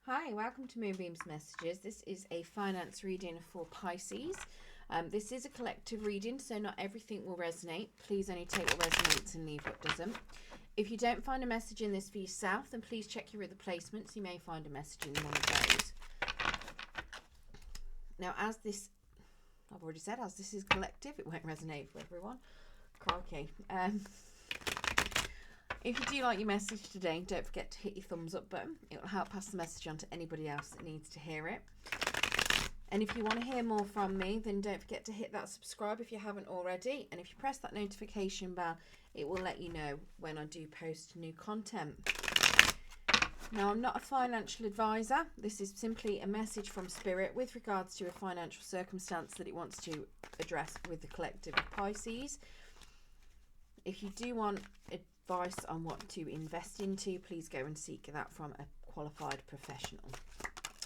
Hi, welcome to Moonbeam's Messages. This is a finance reading for Pisces. This is a collective reading, so not everything will resonate. Please only take what resonates and leave what doesn't. If you don't find a message in this for yourself, then please check your other placements. You may find a message in one of those. Now, as this is collective, it won't resonate for everyone. Crikey. If you do like your message today, don't forget to hit your thumbs up button. It will help pass the message on to anybody else that needs to hear it. And if you want to hear more from me, then don't forget to hit that subscribe if you haven't already. And if you press that notification bell, it will let you know when I do post new content. Now, I'm not a financial advisor. This is simply a message from Spirit with regards to a financial circumstance that it wants to address with the collective of Pisces. If you do want advice on what to invest into, please go and seek that from a qualified professional.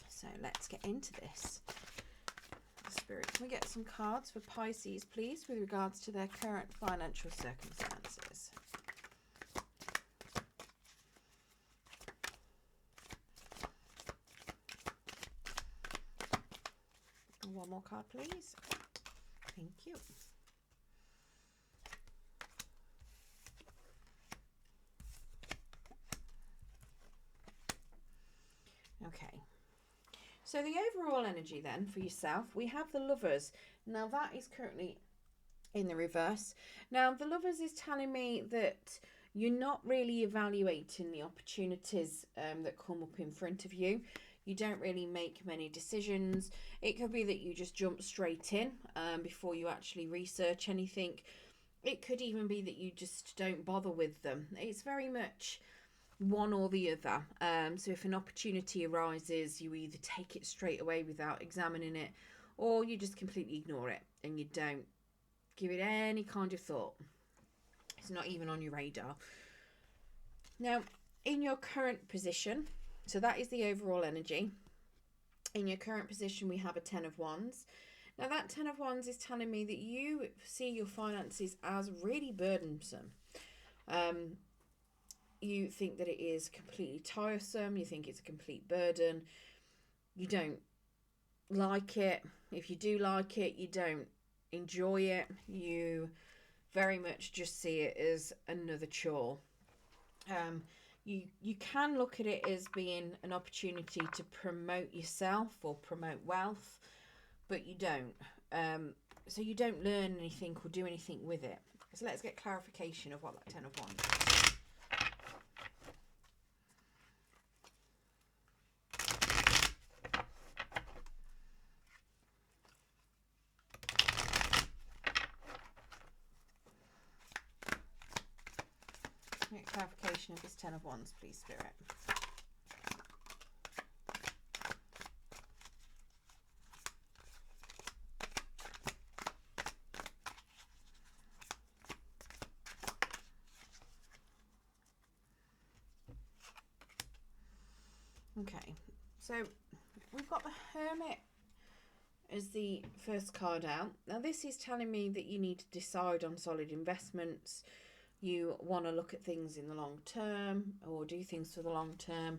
So let's get into this. Spirit, can we get some cards for Pisces, please, with regards to their current financial circumstances? One more card, please. Thank you. Okay, so the overall energy then for yourself, we have the Lovers. Now that is currently in the reverse. Now the Lovers is telling me that you're not really evaluating the opportunities that come up in front of you. You don't really make many decisions. It could be that you just jump straight in before you actually research anything. It could even be that you just don't bother with them. It's very much one or the other. So if an opportunity arises, you either take it straight away without examining it, or you just completely ignore it and you don't give it any kind of thought. It's not even on your radar. Now, in your current position, so that is the overall energy. In your current position, we have a 10 of Wands. Now that 10 of Wands is telling me that you see your finances as really burdensome. You think that it is completely tiresome. You think it's a complete burden. You don't like it. If you do like it, you don't enjoy it. You very much just see it as another chore. You can look at it as being an opportunity to promote yourself or promote wealth, but you don't. So you don't learn anything or do anything with it. So let's get clarification of what that 10 of Wands is. Get clarification of this 10 of Wands, please, Spirit. Okay, so we've got the Hermit as the first card out. Now this is telling me that you need to decide on solid investments. You want to look at things in the long term or do things for the long term,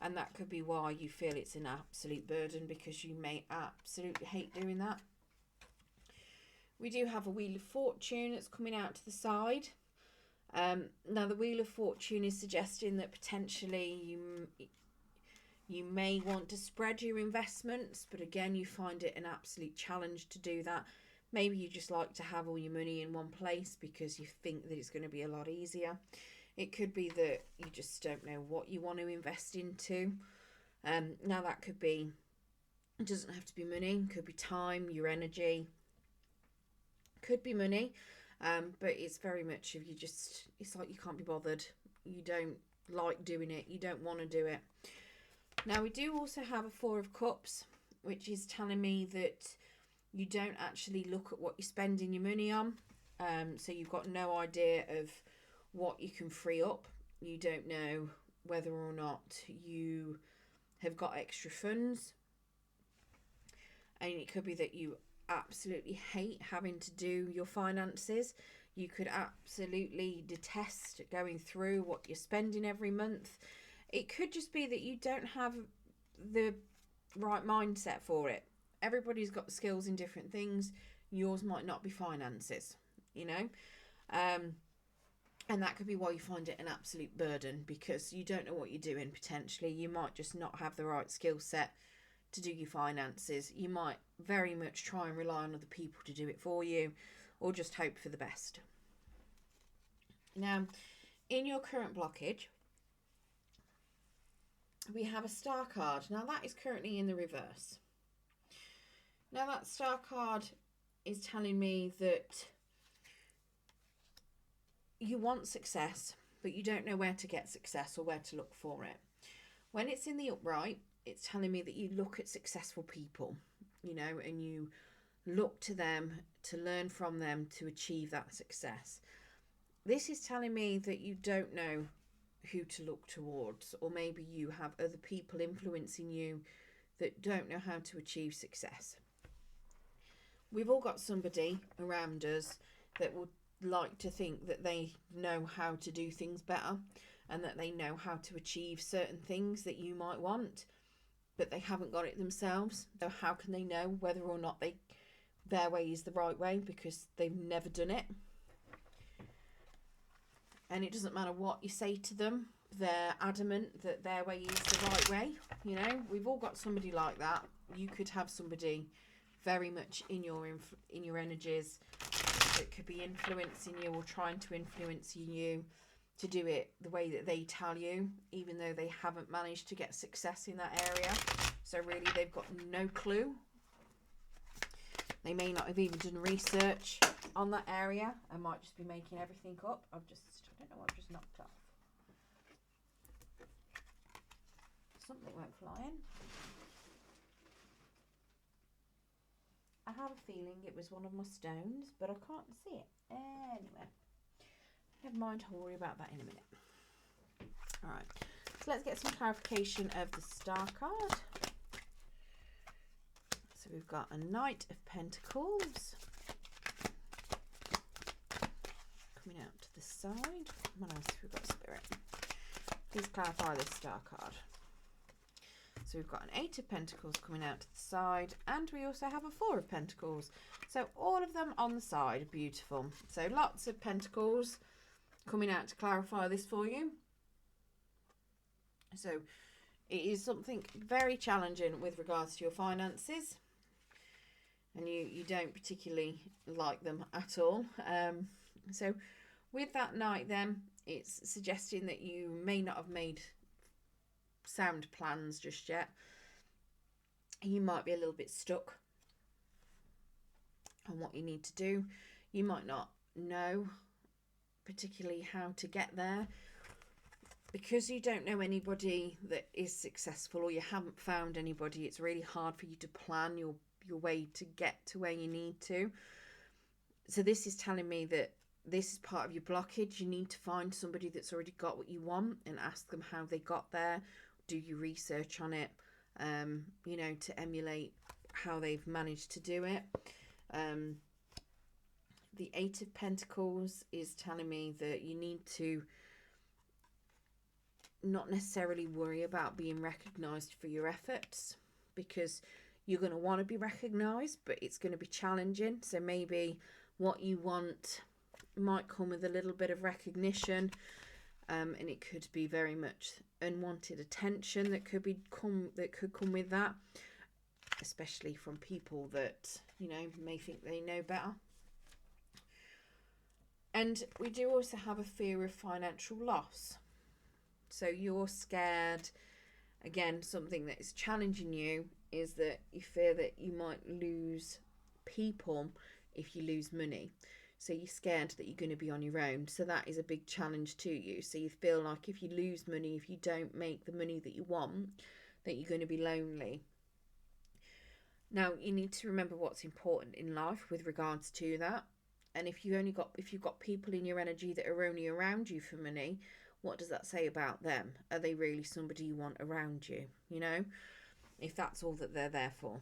and that could be why you feel it's an absolute burden, because you may absolutely hate doing that. We do have a Wheel of Fortune that's coming out to the side. Now the Wheel of Fortune is suggesting that potentially you may want to spread your investments, but again, you find it an absolute challenge to do that. Maybe you just like to have all your money in one place because you think that it's going to be a lot easier. It could be that you just don't know what you want to invest into. Now that could be, it doesn't have to be money, it could be time, your energy, could be money, but it's very much if you just, it's like you can't be bothered, you don't like doing it, you don't want to do it. Now we do also have a 4 of Cups, which is telling me that you don't actually look at what you're spending your money on. So you've got no idea of what you can free up. You don't know whether or not you have got extra funds. And it could be that you absolutely hate having to do your finances. You could absolutely detest going through what you're spending every month. It could just be that you don't have the right mindset for it. Everybody's got skills in different things. Yours might not be finances, you know. And that could be why you find it an absolute burden, because you don't know what you're doing potentially. You might just not have the right skill set to do your finances. You might very much try and rely on other people to do it for you, or just hope for the best. Now, in your current blockage, we have a star card. Now, that is currently in the reverse. Now, that star card is telling me that you want success, but you don't know where to get success or where to look for it. When it's in the upright, it's telling me that you look at successful people, you know, and you look to them to learn from them to achieve that success. This is telling me that you don't know who to look towards, or maybe you have other people influencing you that don't know how to achieve success. We've all got somebody around us that would like to think that they know how to do things better, and that they know how to achieve certain things that you might want, but they haven't got it themselves. So how can they know whether or not their way is the right way, because they've never done it? And it doesn't matter what you say to them, they're adamant that their way is the right way. You know, we've all got somebody like that. You could have somebody very much in your energies that could be influencing you or trying to influence you to do it the way that they tell you, even though they haven't managed to get success in that area. So really, they've got no clue. They may not have even done research on that area and might just be making everything up. I don't know what I've just knocked off. Something went flying. I have a feeling it was one of my stones, but I can't see it. Anyway, never mind, I'll worry about that in a minute. Alright, so let's get some clarification of the star card. So we've got a Knight of Pentacles coming out to the side. What else have we got, Spirit? Please clarify this star card. So we've got an Eight of Pentacles coming out to the side, and we also have a Four of Pentacles. So all of them on the side, beautiful. So lots of Pentacles coming out to clarify this for you. So it is something very challenging with regards to your finances, and you don't particularly like them at all. So with that Knight then, it's suggesting that you may not have made sound plans just yet. You might be a little bit stuck on what you need to do. You might not know particularly how to get there, because you don't know anybody that is successful, or you haven't found anybody. It's really hard for you to plan your way to get to where you need to. So this is telling me that this is part of your blockage. You need to find somebody that's already got what you want and ask them how they got there. Do your research on it, you know, to emulate how they've managed to do it. The Eight of Pentacles is telling me that you need to not necessarily worry about being recognised for your efforts, because you're going to want to be recognised, but it's going to be challenging. So maybe what you want might come with a little bit of recognition, and it could be very much unwanted attention that could come with that, especially from people that, you know, may think they know better. And we do also have a fear of financial loss. So you're scared. Again, something that is challenging you is that you fear that you might lose people if you lose money. So you're scared that you're going to be on your own. So that is a big challenge to you. So you feel like if you lose money, if you don't make the money that you want, that you're going to be lonely. Now, you need to remember what's important in life with regards to that. And if you've got people in your energy that are only around you for money, what does that say about them? Are they really somebody you want around you? You know, if that's all that they're there for.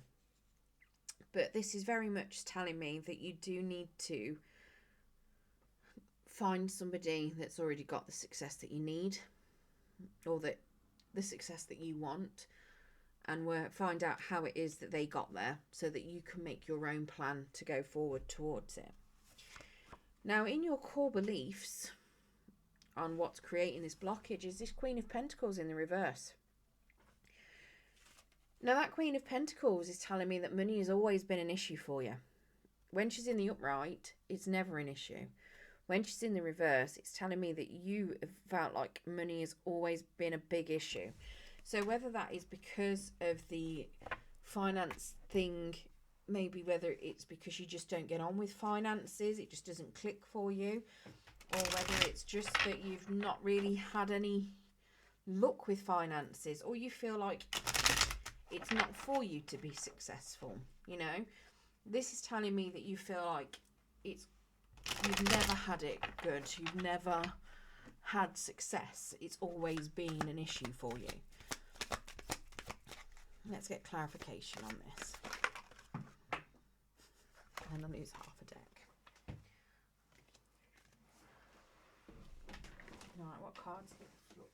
But this is very much telling me that you do need to find somebody that's already got the success that you need, or that the success that you want, and find out how it is that they got there so that you can make your own plan to go forward towards it. Now, in your core beliefs on what's creating this blockage is this Queen of Pentacles in the reverse. Now, that Queen of Pentacles is telling me that money has always been an issue for you. When she's in the upright, it's never an issue. When she's in the reverse, it's telling me that you have felt like money has always been a big issue. So whether that is because of the finance thing, maybe whether it's because you just don't get on with finances, it just doesn't click for you, or whether it's just that you've not really had any luck with finances, or you feel like it's not for you to be successful, you know. This is telling me that you feel like you've never had it good, you've never had success, it's always been an issue for you. Let's get clarification on this. And I'll lose half a deck. Right, what cards hit the floor?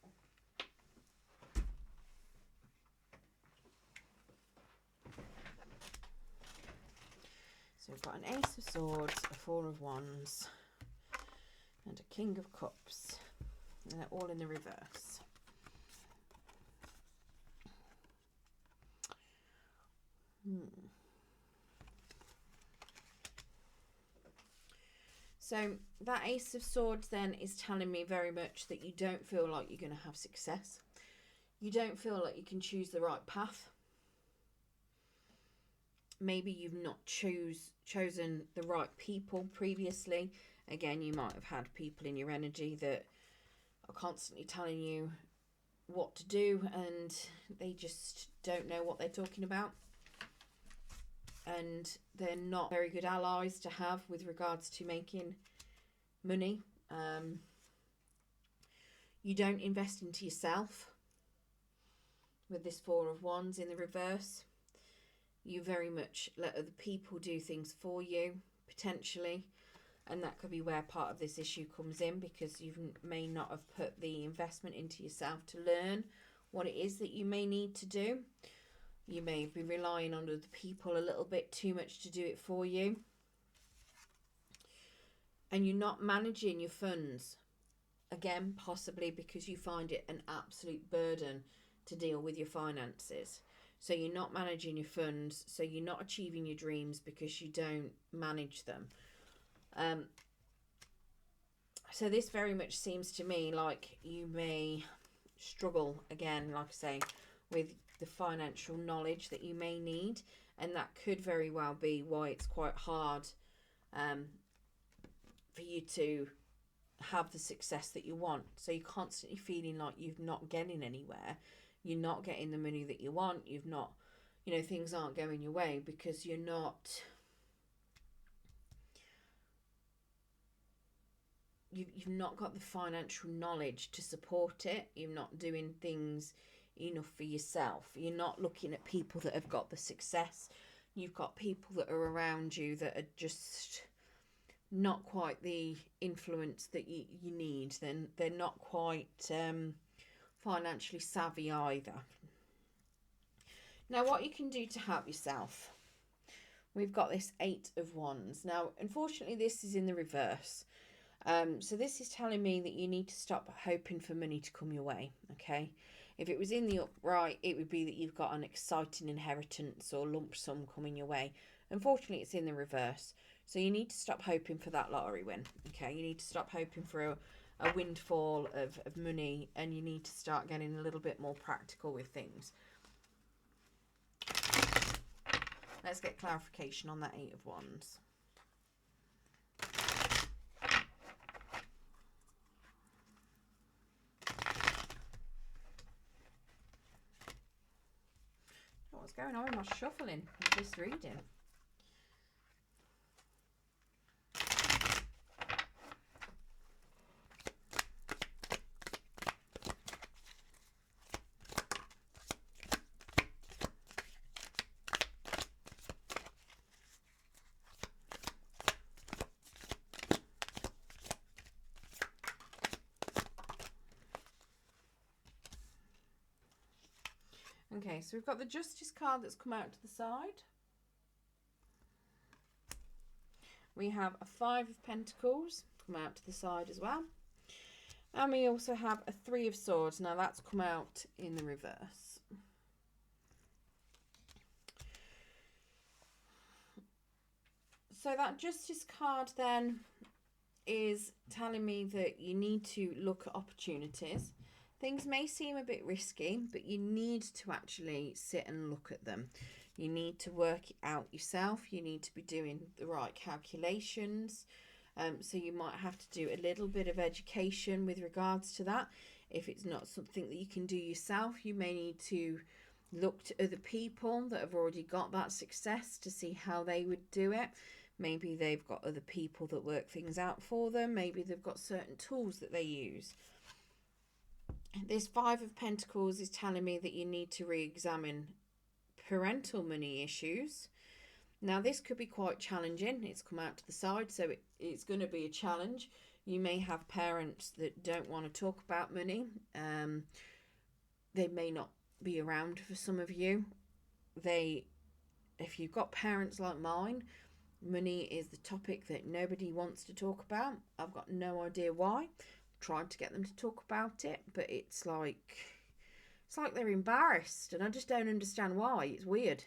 So we've got an Ace of Swords, a Four of Wands, and a King of Cups. And they're all in the reverse. So that Ace of Swords then is telling me very much that you don't feel like you're going to have success. You don't feel like you can choose the right path. Maybe you've not chosen the right people previously. Again, you might have had people in your energy that are constantly telling you what to do and they just don't know what they're talking about. And they're not very good allies to have with regards to making money. You don't invest into yourself with this Four of Wands in the reverse. You very much let other people do things for you, potentially. And that could be where part of this issue comes in, because you may not have put the investment into yourself to learn what it is that you may need to do. You may be relying on other people a little bit too much to do it for you. And you're not managing your funds. Again, possibly because you find it an absolute burden to deal with your finances. So you're not managing your funds. So you're not achieving your dreams because you don't manage them. So this very much seems to me like you may struggle, again, like I say, with the financial knowledge that you may need, and that could very well be why it's quite hard for you to have the success that you want. So you're constantly feeling like you're not getting anywhere, you're not getting the money that you want, you've not, you know, things aren't going your way because you've not got the financial knowledge to support it. You're not doing things enough for yourself. You're not looking at people that have got the success. You've got people that are around you that are just not quite the influence that you need. Then they're not quite financially savvy either. Now, what you can do to help yourself, we've got this Eight of Wands. Now, unfortunately, this is in the reverse. So this is telling me that you need to stop hoping for money to come your way, okay? If it was in the upright, it would be that you've got an exciting inheritance or lump sum coming your way. Unfortunately, it's in the reverse. So you need to stop hoping for that lottery win, okay? You need to stop hoping for a windfall of money, and you need to start getting a little bit more practical with things. Let's get clarification on that Eight of Wands. What's going on with my shuffling with this reading? Okay, so we've got the Justice card that's come out to the side. We have a Five of Pentacles come out to the side as well. And we also have a Three of Swords. Now that's come out in the reverse. So that Justice card then is telling me that you need to look at opportunities. Things may seem a bit risky, but you need to actually sit and look at them. You need to work it out yourself. You need to be doing the right calculations. So you might have to do a little bit of education with regards to that. If it's not something that you can do yourself, you may need to look to other people that have already got that success to see how they would do it. Maybe they've got other people that work things out for them. Maybe they've got certain tools that they use. This Five of Pentacles is telling me that you need to re-examine parental money issues. Now, this could be quite challenging. It's come out to the side, so it's going to be a challenge. You may have parents that don't want to talk about money. They may not be around for some of you. If you've got parents like mine, money is the topic that nobody wants to talk about. I've got no idea why. Tried to get them to talk about it, but it's like they're embarrassed, and I just don't understand why. It's weird.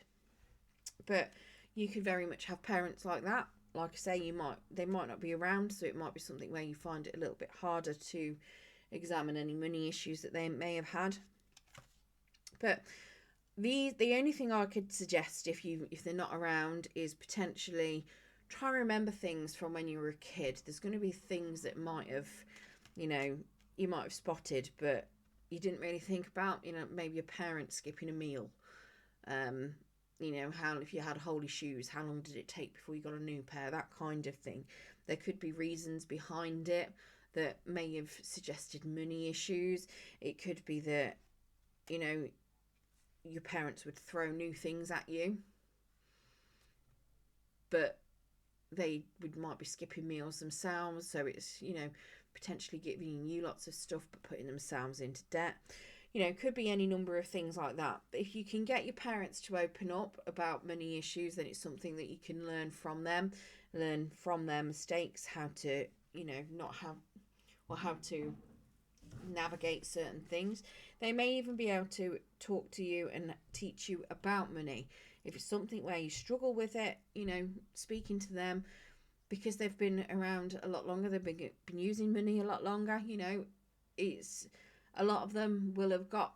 But you could very much have parents like that. Like I say, they might not be around, so it might be something where you find it a little bit harder to examine any money issues that they may have had. But the only thing I could suggest if they're not around is potentially try and remember things from when you were a kid. There's going to be things that might have, you might have spotted, but you didn't really think about, maybe your parents skipping a meal. How if you had holey shoes, how long did it take before you got a new pair? That kind of thing. There could be reasons behind it that may have suggested money issues. It could be that, your parents would throw new things at you, but they might be skipping meals themselves, so it's potentially giving you lots of stuff but putting themselves into debt. Could be any number of things like that. But if you can get your parents to open up about money issues, then it's something that you can learn from their mistakes, how to how to navigate certain things. They may even be able to talk to you and teach you about money. If it's something where you struggle with it, speaking to them, because they've been around a lot longer, they've been using money a lot longer, it's a lot of them will have got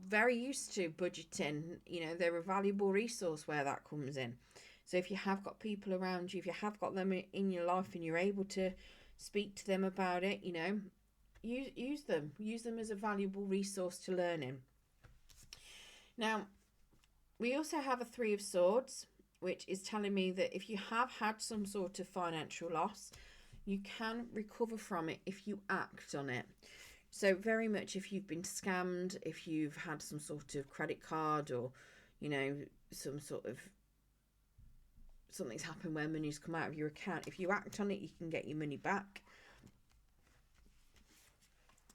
very used to budgeting. They're a valuable resource where that comes in. So if you have got people around you, if you have got them in your life and you're able to speak to them about it, use them as a valuable resource to learn in. Now, we also have a Three of Swords, which is telling me that if you have had some sort of financial loss, you can recover from it if you act on it. So very much if you've been scammed, if you've had some sort of credit card or, some sort of something's happened where money's come out of your account, if you act on it, you can get your money back.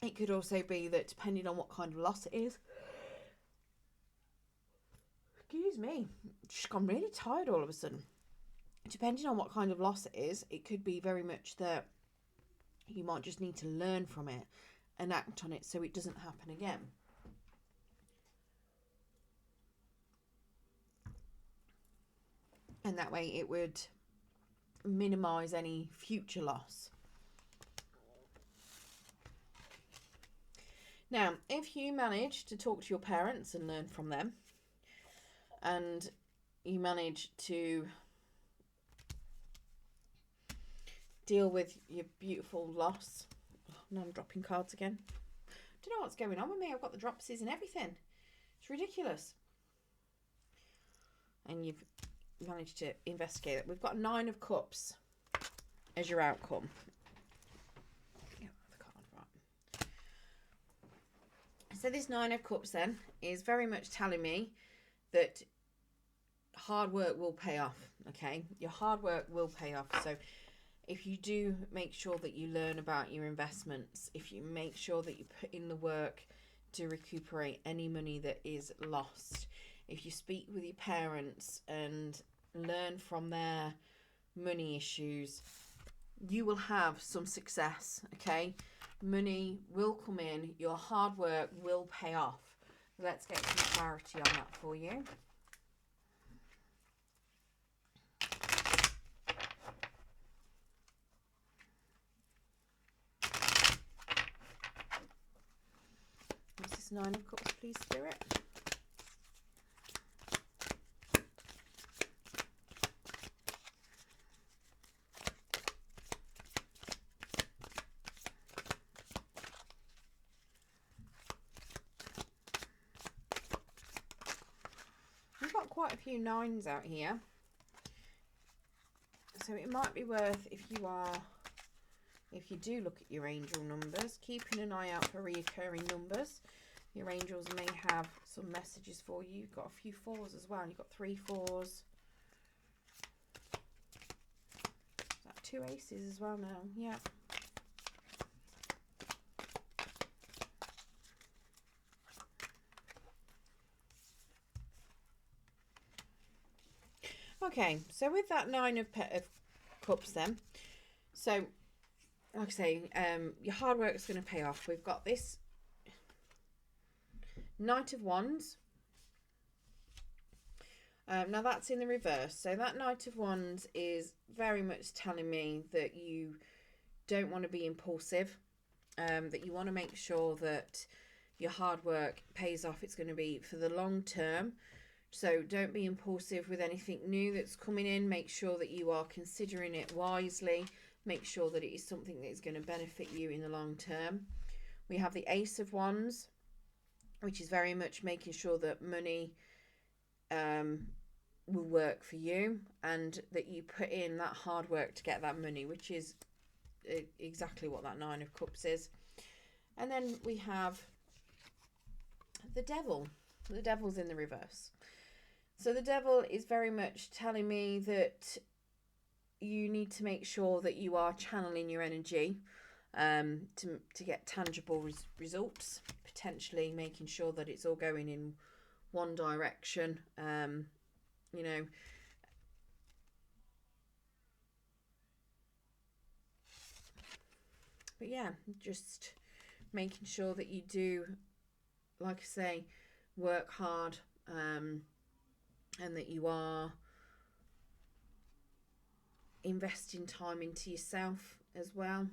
It could also be that depending on what kind of loss it is, excuse me, just gone really tired all of a sudden. Depending on what kind of loss it is, it could be very much that you might just need to learn from it and act on it so it doesn't happen again. And that way it would minimize any future loss. Now, if you manage to talk to your parents and learn from them, and you manage to deal with your beautiful loss. Oh, now I'm dropping cards again. Don't know what's going on with me. I've got the dropsies and everything. It's ridiculous. And you've managed to investigate it. We've got Nine of Cups as your outcome. So this Nine of Cups then is very much telling me that hard work will pay off, okay? Your hard work will pay off. So if you do make sure that you learn about your investments, if you make sure that you put in the work to recuperate any money that is lost. If you speak with your parents and learn from their money issues, you will have some success, okay? Money will come in, your hard work will pay off. Let's get some clarity on that for you. What's this Nine of Cups, please, Spirit? We've got quite a few nines out here. So it might be worth, if you do look at your angel numbers, keeping an eye out for reoccurring numbers. Your angels may have some messages for you. You've got a few fours as well. You've got 3 4s. Is that 2 aces as well now? Yeah. Okay, so with that Nine of Cups then, so like I say, your hard work is going to pay off. We've got this Knight of Wands. Now that's in the reverse. So that Knight of Wands is very much telling me that you don't want to be impulsive, that you want to make sure that your hard work pays off. It's going to be for the long term. So don't be impulsive with anything new that's coming in. Make sure that you are considering it wisely. Make sure that it is something that is going to benefit you in the long term. We have the Ace of Wands, which is very much making sure that money will work for you and that you put in that hard work to get that money, which is exactly what that Nine of Cups is. And then we have the Devil. The Devil's in the reverse. So the Devil is very much telling me that you need to make sure that you are channeling your energy to get tangible results, potentially making sure that it's all going in one direction, you know. But yeah, just making sure that you do, like I say, work hard, and that you are investing time into yourself as well.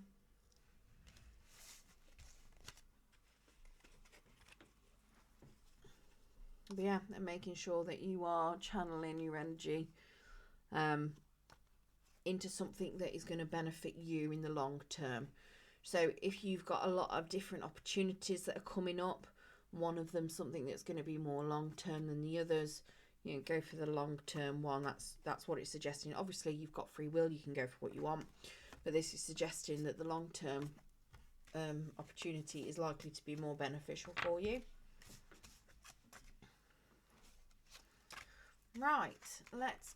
But yeah, and making sure that you are channeling your energy into something that is going to benefit you in the long term. So if you've got a lot of different opportunities that are coming up, one of them something that's going to be more long term than the others, you know, go for the long term one. That's what it's suggesting. Obviously you've got free will, you can go for what you want, but this is suggesting that the long term opportunity is likely to be more beneficial for you. Right, let's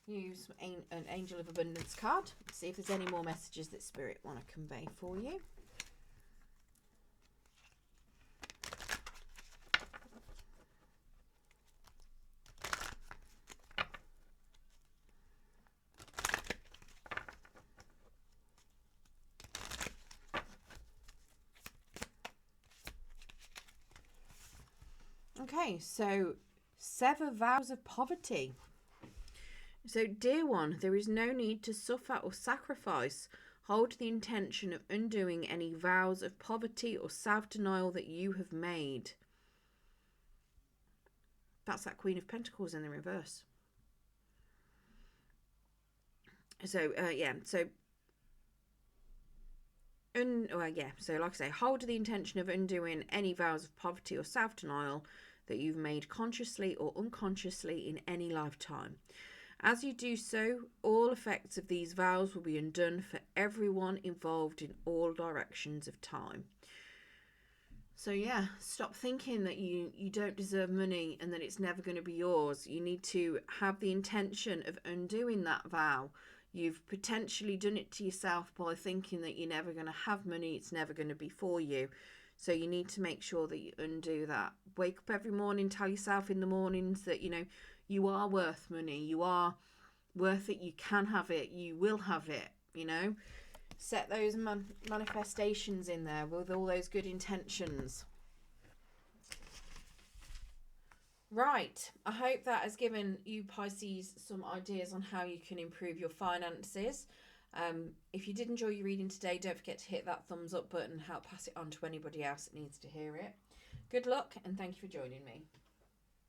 use an Angel of Abundance card. See if there's any more messages that Spirit want to convey for you. Okay, so sever vows of poverty. So, dear one, there is no need to suffer or sacrifice. Hold the intention of undoing any vows of poverty or self-denial that you have made. That's that Queen of Pentacles in the reverse. So, yeah, so... so like I say, hold the intention of undoing any vows of poverty or self-denial that you've made consciously or unconsciously in any lifetime. As you do so, all effects of these vows will be undone for everyone involved in all directions of time. So yeah, stop thinking that you don't deserve money and that it's never going to be yours. You need to have the intention of undoing that vow. You've potentially done it to yourself by thinking that you're never going to have money, it's never going to be for you. So you need to make sure that you undo that. Wake up every morning, tell yourself in the mornings that, you know, you are worth money. You are worth it. You can have it. You will have it, you know. Set those manifestations in there with all those good intentions. Right, I hope that has given you Pisces some ideas on how you can improve your finances. If you did enjoy your reading today, don't forget to hit that thumbs up button and help pass it on to anybody else that needs to hear it. Good luck, and thank you for joining me.